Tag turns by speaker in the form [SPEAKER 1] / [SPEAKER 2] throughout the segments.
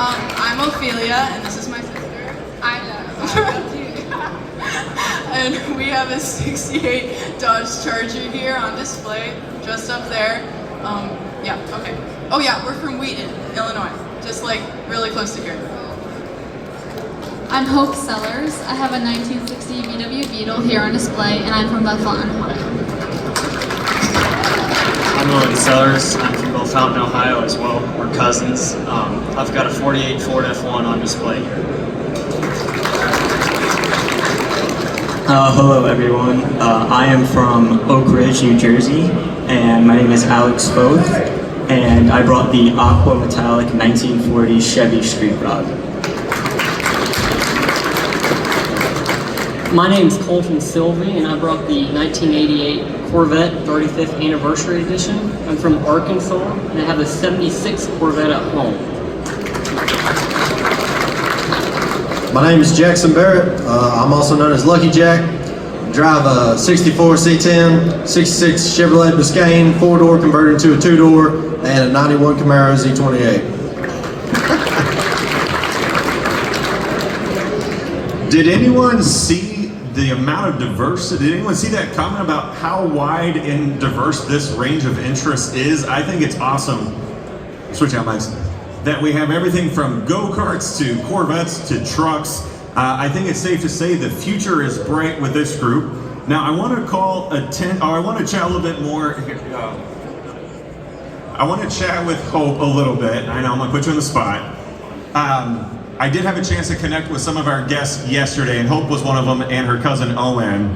[SPEAKER 1] I'm Ophelia, and this is my sister. I'm and we have a 68 Dodge Charger here on display, just up there. Yeah, okay. Oh yeah, we're from Wheaton, Illinois, just like really close to here.
[SPEAKER 2] I'm Hope Sellers. I have a 1960 VW Beetle here on display, and I'm from Bellefontaine, Ohio.
[SPEAKER 3] I'm Owen Sellers. I'm from Bellefontaine, Ohio as well. We're cousins. I've got a 48 Ford F1 on display here.
[SPEAKER 4] Hello everyone. I am from Oak Ridge, New Jersey, and my name is Alex Foth, and I brought the Aqua Metallic 1940 Chevy Street Rod.
[SPEAKER 3] My name's Colton Sylvie, and I brought the 1988 Corvette 35th Anniversary Edition. I'm from Arkansas, and I have the 76 Corvette at home.
[SPEAKER 5] My name is Jackson Barrett. I'm also known as Lucky Jack. Drive a 64 C10, 66 Chevrolet Biscayne, 4-door converted into a 2-door, and a 91 Camaro Z28.
[SPEAKER 6] Did anyone see the amount of diversity? Did anyone see that comment about how wide and diverse this range of interest is? I think it's awesome. Switch out mics. That we have everything from go-karts to Corvettes to trucks. I think it's safe to say the future is bright with this group. Now I want to I want to chat a little bit more. I want to chat with Hope a little bit. I know I'm gonna put you on the spot. I did have a chance to connect with some of our guests yesterday, and Hope was one of them, and her cousin Owen.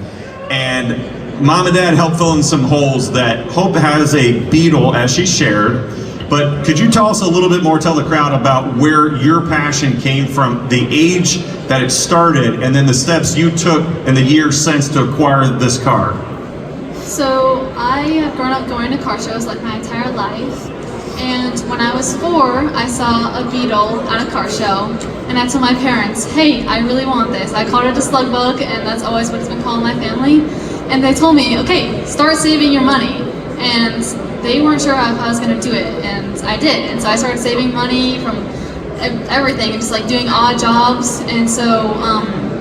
[SPEAKER 6] And Mom and Dad helped fill in some holes that Hope has a Beetle, as she shared. But could you tell us a little bit more, tell the crowd about where your passion came from, the age that it started, and then the steps you took in the years since to acquire this car?
[SPEAKER 2] So I have grown up going to car shows like my entire life. And when I was 4, I saw a Beetle at a car show, and I told my parents, hey, I really want this. I called it a slug bug, and that's always what it's been called in my family. And they told me, okay, start saving your money. And they weren't sure if I was going to do it, and I did. And so I started saving money from everything, and just like doing odd jobs. And so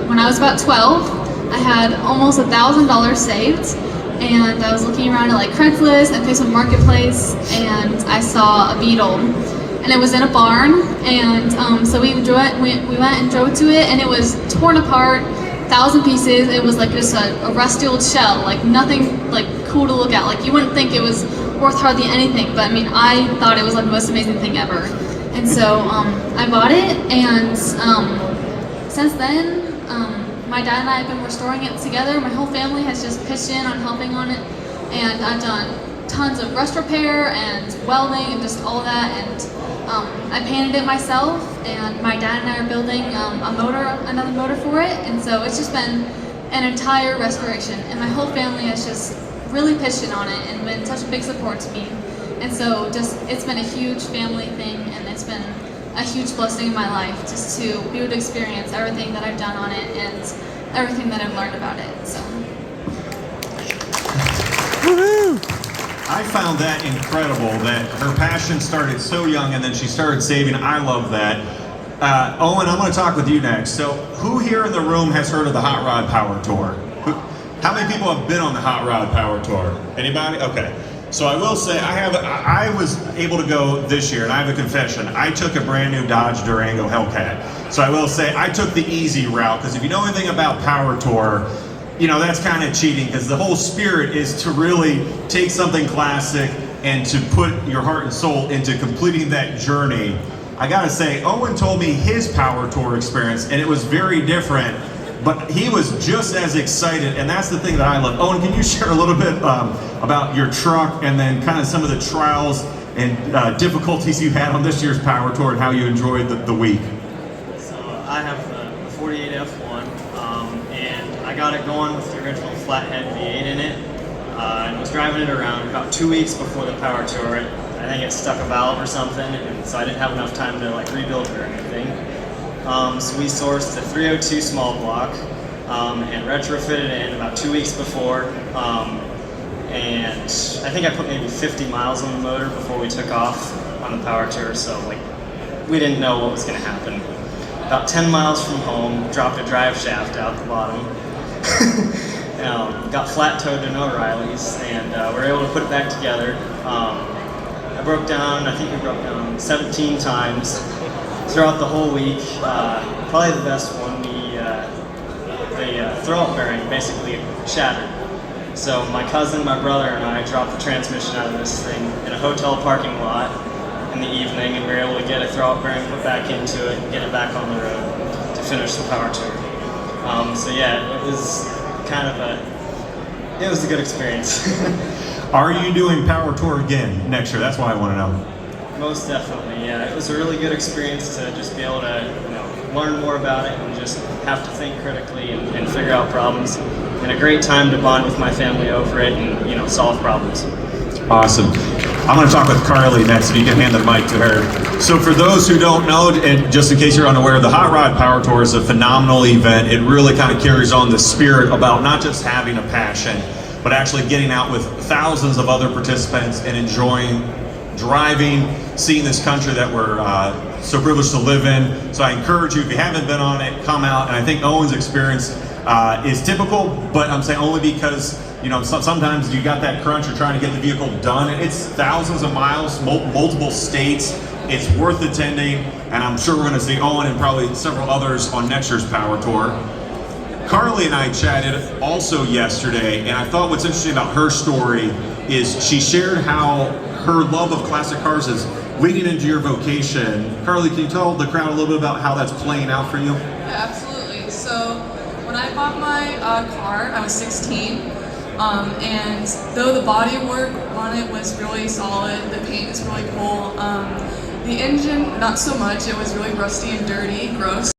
[SPEAKER 2] when I was about 12, I had almost $1,000 saved. And I was looking around at like Craigslist and Facebook Marketplace, and I saw a Beetle, and it was in a barn. And so we went and drove to it, and it was torn apart, 1,000 pieces. It was like just a rusty old shell, like nothing like cool to look at. Like you wouldn't think it was worth hardly anything, but I mean, I thought it was like the most amazing thing ever. And so I bought it, and since then. My dad and I have been restoring it together. My whole family has just pitched in on helping on it, and I've done tons of rust repair and welding and just all that, and I painted it myself, and my dad and I are building another motor for it, and so it's just been an entire restoration, and my whole family has just really pitched in on it and been such a big support to me, and so just it's been a huge family thing, and it's been a huge blessing in my life just to be able to experience everything that I've done on it and everything that I've learned about it. So.
[SPEAKER 6] Woohoo! I found that incredible that her passion started so young and then she started saving. I love that. Owen, I'm going to talk with you next. So who here in the room has heard of the Hot Rod Power Tour? How many people have been on the Hot Rod Power Tour? Anybody? Okay. So I will say I was able to go this year, and I have a confession. I took a brand new Dodge Durango Hellcat. So I will say I took the easy route, because if you know anything about Power Tour, you know that's kind of cheating, because the whole spirit is to really take something classic and to put your heart and soul into completing that journey. I gotta say, Owen told me his Power Tour experience, and it was very different. But he was just as excited, and that's the thing that I love. Owen, can you share a little bit about your truck and then kind of some of the trials and difficulties you had on this year's Power Tour and how you enjoyed the week?
[SPEAKER 3] So I have the 48 F1, and I got it going with the original flathead V8 in it, and was driving it around about 2 weeks before the Power Tour. I think it stuck a valve or something, and so I didn't have enough time to like rebuild it or anything. So we sourced a 302 small block and retrofitted it in about 2 weeks before. And I think I put maybe 50 miles on the motor before we took off on the Power Tour. So like we didn't know what was going to happen. About 10 miles from home, dropped a drive shaft out the bottom. Got flat towed to O'Reilly's, and we were able to put it back together. I broke down, I think we broke down 17 times throughout the whole week. Probably the best one, the throw-up bearing basically shattered. So my cousin, my brother, and I dropped the transmission out of this thing in a hotel parking lot in the evening, and we were able to get a throw-up bearing put back into it and get it back on the road to finish the power tour. So yeah, it was kind of it was a good experience.
[SPEAKER 6] Are you doing Power Tour again next year? That's what I want to know.
[SPEAKER 3] Most definitely, yeah. It was a really good experience to just be able to, learn more about it and just have to think critically and figure out problems. And a great time to bond with my family over it and, solve problems.
[SPEAKER 6] Awesome. I'm going to talk with Carly next, if you can hand the mic to her. So for those who don't know, and just in case you're unaware, the Hot Rod Power Tour is a phenomenal event. It really kind of carries on the spirit about not just having a passion, but actually getting out with thousands of other participants and enjoying driving, seeing this country that we're so privileged to live in. So I encourage you, if you haven't been on it, come out. And I think Owen's experience is typical, but I'm saying only because sometimes you got that crunch, you're trying to get the vehicle done. It's thousands of miles, multiple states. It's worth attending, and I'm sure we're going to see Owen and probably several others on next year's Power Tour. Carly and I chatted also yesterday, and I thought what's interesting about her story is she shared how her love of classic cars is leading into your vocation. Carly, can you tell the crowd a little bit about how that's playing out for you?
[SPEAKER 1] Yeah, absolutely. So when I bought my car, I was 16, and though the body work on it was really solid, the paint is really cool, the engine, not so much. It was really rusty and dirty, gross.